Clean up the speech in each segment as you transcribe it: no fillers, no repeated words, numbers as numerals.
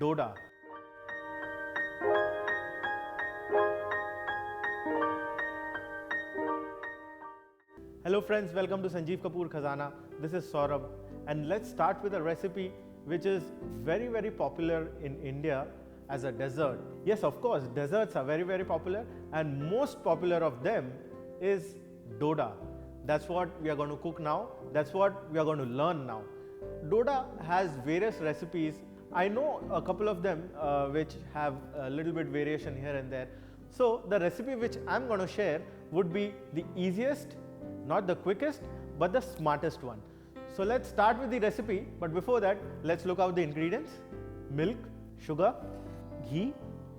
Dodha. Hello friends, welcome to Sanjeev Kapoor Khazana. This is Saurabh, and let's start with a recipe which is very popular in India as a dessert. Yes, of course, desserts are very popular, and most popular of them is Dodha. That's what we are going to cook now. That's what we are going to learn now. Dodha has various recipes. I know a couple of them which have a little bit variation here and there. So the recipe which I'm going to share would be the easiest, not the quickest, but the smartest one. So let's start with the recipe, but before that, let's look out the ingredients. Milk, sugar, ghee,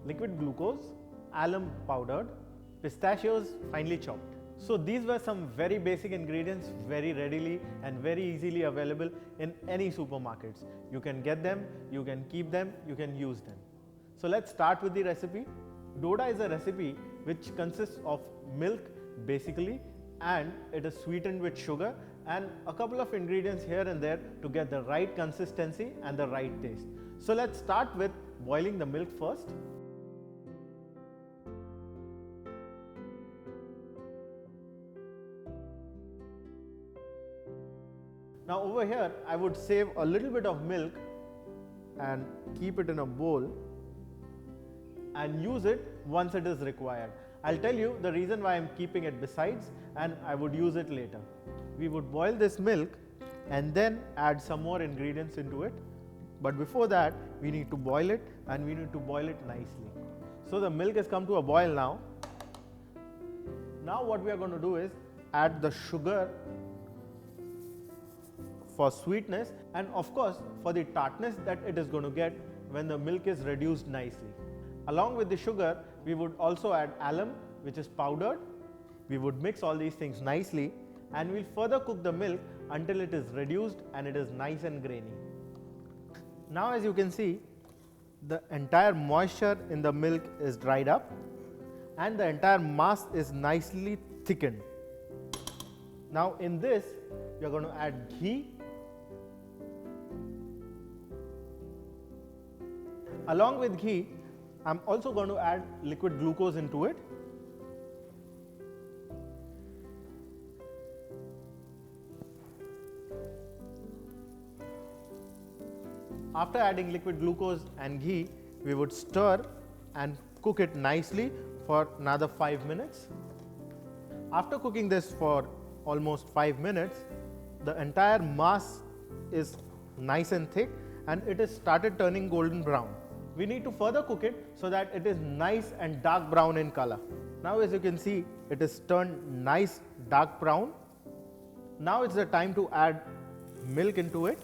liquid glucose, alum powdered, pistachios finely chopped. So these were some very basic ingredients, very readily and very easily available in any supermarkets. You can get them, you can keep them, you can use them. So let's start with the recipe. Dodha is a recipe which consists of milk basically, and it is sweetened with sugar and a couple of ingredients here and there to get the right consistency and the right taste. So let's start with boiling the milk first. Now over here I would save a little bit of milk and keep it in a bowl and use it once it is required. I'll tell you the reason why I'm keeping it besides, and I would use it later. We would boil this milk and then add some more ingredients into it. But before that, we need to boil it, and we need to boil it nicely. So the milk has come to a boil now. Now what we are going to do is add the sugar for sweetness, and of course for the tartness that it is going to get when the milk is reduced nicely. Along with the sugar, we would also add alum, which is powdered. We would mix all these things nicely, and we'll further cook the milk until it is reduced and it is nice and grainy. Now as you can see, the entire moisture in the milk is dried up and the entire mass is nicely thickened. Now in this, we are going to add ghee. Along with ghee, I'm also going to add liquid glucose into it. After adding liquid glucose and ghee, we would stir and cook it nicely for another 5 minutes. After cooking this for almost 5 minutes, the entire mass is nice and thick and it is started turning golden brown. We need to further cook it so that it is nice and dark brown in color. Now as you can see, it is turned nice dark brown. Now it's the time to add milk into it.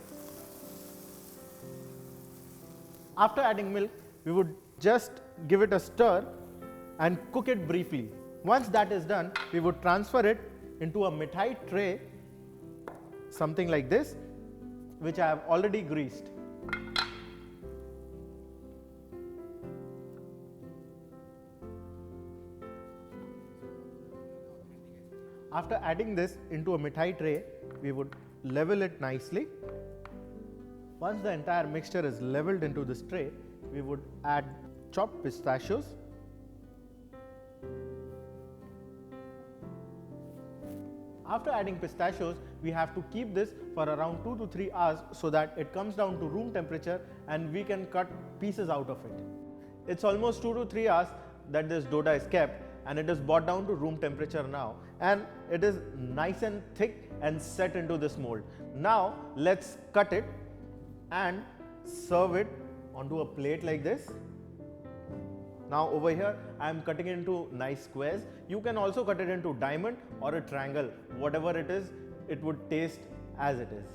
After adding milk, we would just give it a stir and cook it briefly. Once that is done, we would transfer it into a mithai tray, something like this, which I have already greased. After adding this into a mithai tray, we would level it nicely. Once the entire mixture is leveled into this tray, we would add chopped pistachios. After adding pistachios, we have to keep this for around 2 to 3 hours so that it comes down to room temperature and we can cut pieces out of it. It's almost 2 to 3 hours that this Dodha is kept, and it is brought down to room temperature now, and it is nice and thick and set into this mold. Now let's cut it and serve it onto a plate like this. Now over here I am cutting it into nice squares. You can also cut it into diamond or a triangle. Whatever it is, it would taste as it is.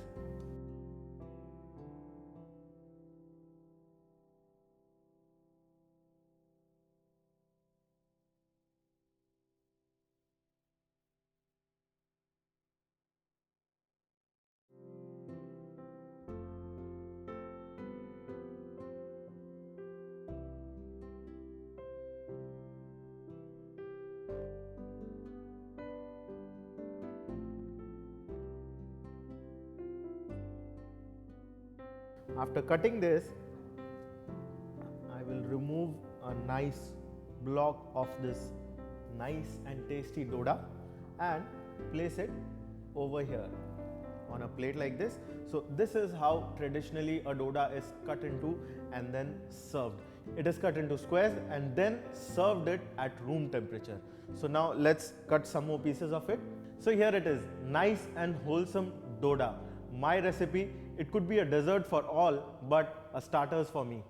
After cutting this, will remove a nice block of this nice and tasty doda and place it over here on a plate like this. So this is how traditionally a doda is cut into and then served. It is cut into squares and then served it at room temperature. So now let's cut some more pieces of it. So here it is, nice and wholesome doda. My recipe, it could be a dessert for all, but a starters for me.